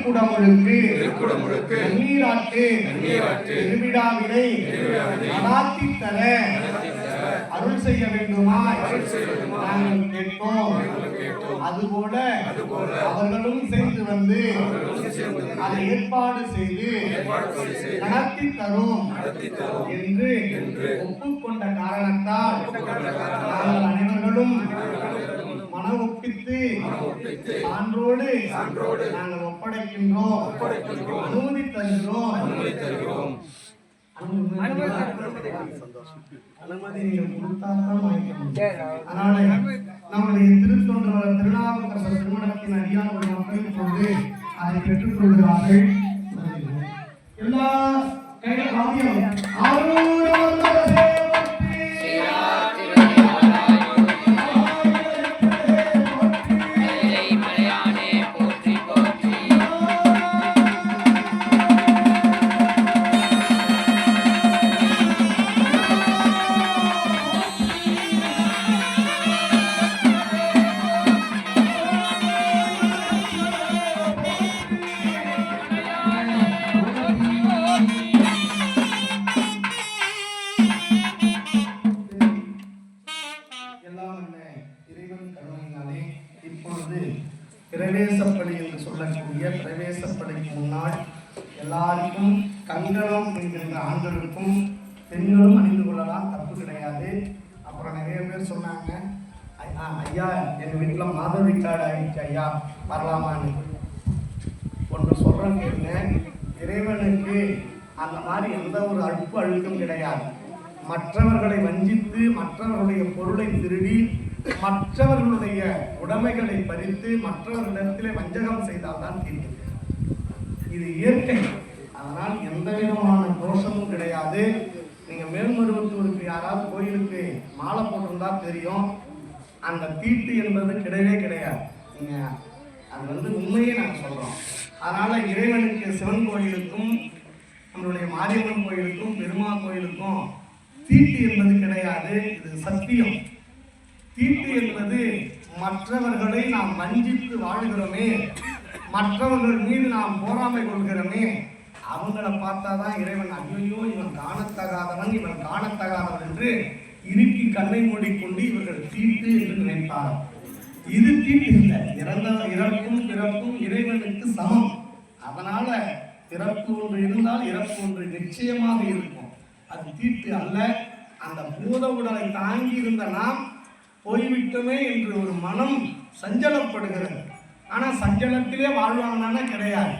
திருக்குடமுழுக்கு நீராட்டு திருவிழாவினை நடாத்தி தர அருள் செய்ய வேண்டுமா நாங்கள் கேட்போம். அதுபோல அவர்களும் செய்து வந்து அதை ஏற்பாடு செய்து நடத்தி தரும் என்று ஒப்புக்கொண்ட காரணத்தால் நாங்கள் அனைவர்களும் மன ஒப்பித்து சான்றோடு நாங்கள் ஒப்படைக்கின்றோம், அனுமதி தருகிறோம். அனுமதி நீங்கள் கொடுத்தால்தான் அதனால நம்முடைய திருத்தொண்டர் திருநாவுக்கரசர் திருமணத்தின் அடியார்கள் மக்கள் கொண்டு அதை பெற்றுக் கொள்கிறார்கள். எல்லா கைகள் பிரவேசப்படி என்று சொல்லக்கூடிய பிரவேசப்படிக்கு முன்னால் எல்லாருக்கும் கங்கணம் என்கின்ற ஆண்களுக்கும் பெண்களும் அணிந்து கொள்ளலாம், தப்பு கிடையாது. அப்புறம் நிறைய பேர் சொன்னாங்க, ஐயா எங்கள் வீட்டில் மாதவி கார்டு ஆகிடுச்சு ஐயா வரலாமான்னு. ஒன்று சொல்கிறேன் கேளுங்க, இறைவனுக்கு அந்த மாதிரி எந்த ஒரு அழுப்பு அழுக்கும் கிடையாது. மற்றவர்களை வஞ்சித்து மற்றவர்களுடைய பொருளை திருடி மற்றவர்களுடைய உடைமைகளை பறித்து மற்றவர்களிடத்திலே வஞ்சகம் செய்தால்தான் தீர்வு. இது இயற்கை. அதனால் எந்த விதமான தோஷமும் கிடையாது. நீங்கள் மேல்மருவத்தூருக்கு யாராவது கோயிலுக்கு மாலை போட்டிருந்தா தெரியும், அந்த தீட்டு என்பது கிடையவே கிடையாது. நீங்கள் அது உண்மையே நாங்கள் சொல்கிறோம். அதனால் இறைவனுக்கு சிவன் கோயிலுக்கும் நம்மளுடைய மாரியம்மன் கோயிலுக்கும் பெருமாள் கோயிலுக்கும் தீட்டு என்பது கிடையாது. இது சத்தியம். தீட்டு என்பது மற்றவர்களை நாம் வஞ்சித்து வாழ்கிறோமே, மற்றவர்கள் மீது நாம் போராமை கொள்கிறோமே, அவங்கள பார்த்தாதான் இறைவன் ஐயோ இவன் காணத்தகாதவன் இவன் காணத்தகாதவன் என்று இறுக்கி கண்ணை மூடிக்கொண்டு இவர்கள் தீட்டு என்று நினைப்பார். இது தீட்டு இல்லை. இறப்பும் பிறப்பும் இறைவனுக்கு சமம். அதனால பிறப்பு ஒன்று இருந்தால் இறப்பு ஒன்று நிச்சயமாக இருக்கும். அது தீட்டு அல்ல. அந்த பூத உடலை தாங்கி இருந்த நாம் போய்விட்டோமே என்று ஒரு மனம் சஞ்சலப்படுகிறது. ஆனால் சஞ்சலத்திலே வாழ்வாங்கன்னா கிடையாது.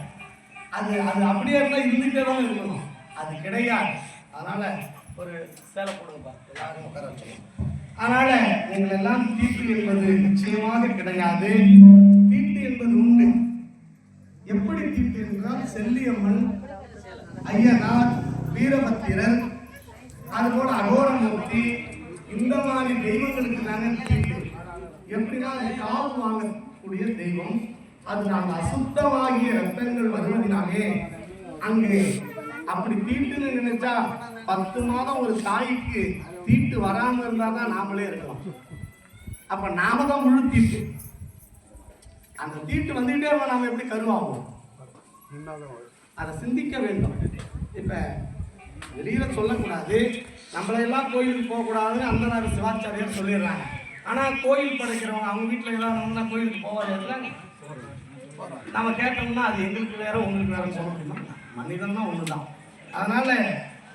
அது அது அப்படியே இருந்தால் இருந்துகிட்டே தான் இருக்கணும். அது கிடையாது. அதனால் ஒரு சேலை போடுங்கப்பா, எல்லாரும் உட்கார வச்சுக்கணும். அதனால் நீங்கள் எல்லாம் தீட்டு என்பது நிச்சயமாக கிடையாது. தீட்டு என்பது உண்டு. எப்படி தீட்டு என்றால் செல்லியம்மன், ஐயனார், வீரபத்திரர், அதுபோல அகோரமூர்த்தி, இந்த மாதிரி தெய்வங்களுக்கு நாங்கள் தீட்டு. எப்படின்னா காவு வாங்கக்கூடிய தெய்வம், அது நாங்கள் அசுத்தமாகிய ரத்தங்கள் வருவதனாலே அங்கே அப்படி தீட்டுன்னு நினைச்சா 10 மாதம் ஒரு தாய்க்கு தீட்டு வராமல் இருந்தால் தான் நாமளே இருக்கலாம். அப்ப நாம தான் முழு தீட்டு. அந்த தீட்டு வந்துகிட்டே இருந்தால் நாம எப்படி கருவாகும்? அதை சிந்திக்க வேண்டும். இப்ப வெளியில சொல்லக்கூடாது, நம்மளெல்லாம் கோயிலுக்கு போகக்கூடாதுன்னு அந்த நேரம் சிவாச்சாரியார் சொல்லிடுறாங்க. ஆனால் கோயில் படைக்கிறவங்க அவங்க வீட்டில் எல்லாம் கோயிலுக்கு போவாங்க. நம்ம கேட்டோம்னா அது எங்களுக்கு வேற உங்களுக்கு வேற சொல்ல முடியுமா? மனிதன் தான் ஒன்று தான். அதனால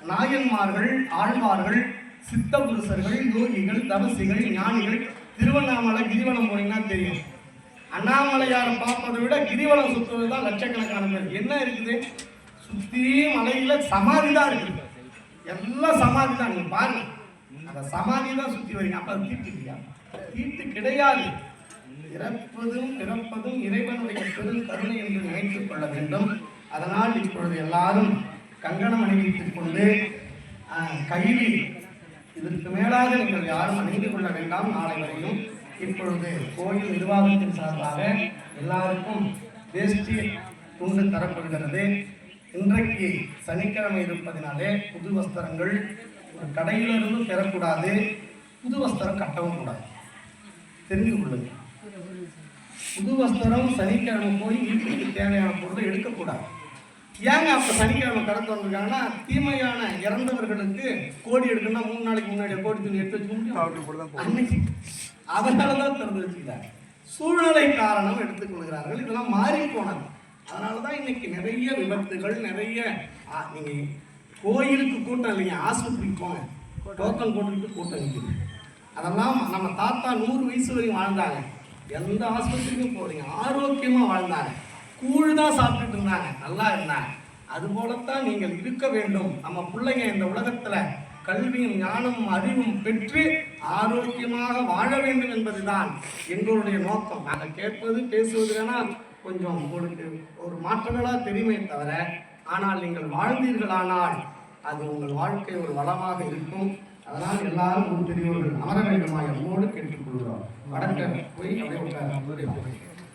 நாயன்மார்கள், ஆழ்வார்கள், சித்த புருஷர்கள், யோகிகள், தபசிகள், ஞானிகள் திருவண்ணாமலை கிரிவலம் போனீங்கன்னா தெரியும். அண்ணாமலையாரை பார்ப்பதை விட கிரிவலம் சுற்றுவது தான் லட்சக்கணக்கான பேர். என்ன இருக்குது? சுற்றி மலையில சமாதி தான் இருக்குது. எல்லாம் சமாதி தான். நீங்க பாருங்க, அந்த சமாதி தான் சுற்றி வரீங்க. அப்ப அது தீட்டு இல்லையா? தீட்டு கிடையாது. இறப்பதும் பிறப்பதும் இறைவனுடைய பெரும் கருணை என்று நினைத்துக் கொள்ள வேண்டும். அதனால் இப்பொழுது எல்லாரும் கங்கணம் அணிவித்துக் கொண்டு கையில் இதற்கு மேலாக நீங்கள் யாரும் அணிந்து கொள்ள வேண்டாம். நாளை வரையும் இப்பொழுது கோயில் நிர்வாகத்தின் சார்பாக எல்லாருக்கும் வேஷ்டி துண்டு தரப்படுகிறது. இன்றைக்கு சனிக்கிழமை இருப்பதினாலே புது வஸ்திரங்கள் கடையிலிருந்து பெறக்கூடாது, புது வஸ்திரம் கட்டவும் கூடாது. தெரிந்து கொள்ளுங்கள். புது வஸ்திரம் சனிக்கிழமை போய் வீட்டுக்கு தேவையான பொருளை எடுக்கக்கூடாது. ஏங்க அப்போ சனிக்கிழமை கடை திறந்துருக்காங்கன்னா தீமையான இறந்தவர்களுக்கு கோடி எடுக்கணும்னா 3 நாளைக்கு முன்னாடி கோடி துணி எடுத்து வச்சுக்க முடியும் அன்னைக்கு. அதனால தான் திறந்து வச்சுக்கிறாங்க. சூழ்நிலை காரணம் எடுத்துக்கொள்கிறார்கள். இதெல்லாம் மாறி போனது. அதனால தான் இன்னைக்கு நிறைய விபத்துகள், நிறைய நீங்கள் கோயிலுக்கு கூட்டம் இல்லைங்க, ஆஸ்பத்திரிக்கு போங்க, டோக்கன் போட்டுக்கிட்டு கூட்டம் நிற்குது. அதெல்லாம் நம்ம தாத்தா 100 வயசு வரைக்கும் வாழ்ந்தாங்க. எந்த ஆஸ்பத்திரிக்கும் போறீங்க, ஆரோக்கியமாக வாழ்ந்தாங்க. கூழ் தான் சாப்பிட்டுட்டு இருந்தாங்க, நல்லா இருந்தாங்க. அதுபோலத்தான் நீங்கள் இருக்க வேண்டும். நம்ம பிள்ளைங்க இந்த உலகத்துல கல்வியும் ஞானமும் அறிவும் பெற்று ஆரோக்கியமாக வாழ வேண்டும் என்பதுதான் எங்களுடைய நோக்கம். நாங்கள் கேட்பது பேசுவது வேணால் கொஞ்சம் உங்களுக்கு ஒரு மாற்றங்களாக தெரியுமே தவிர, ஆனால் நீங்கள் வாழ்ந்தீர்களானால் அது உங்கள் வாழ்க்கை ஒரு வளமாக இருக்கும். அதனால் எல்லாரும் ஒரு பெரியவர்கள் அமர வேண்டுமா என்போடு கேட்டுக்கொள்கிறோம். வடக்க போய் அப்படியே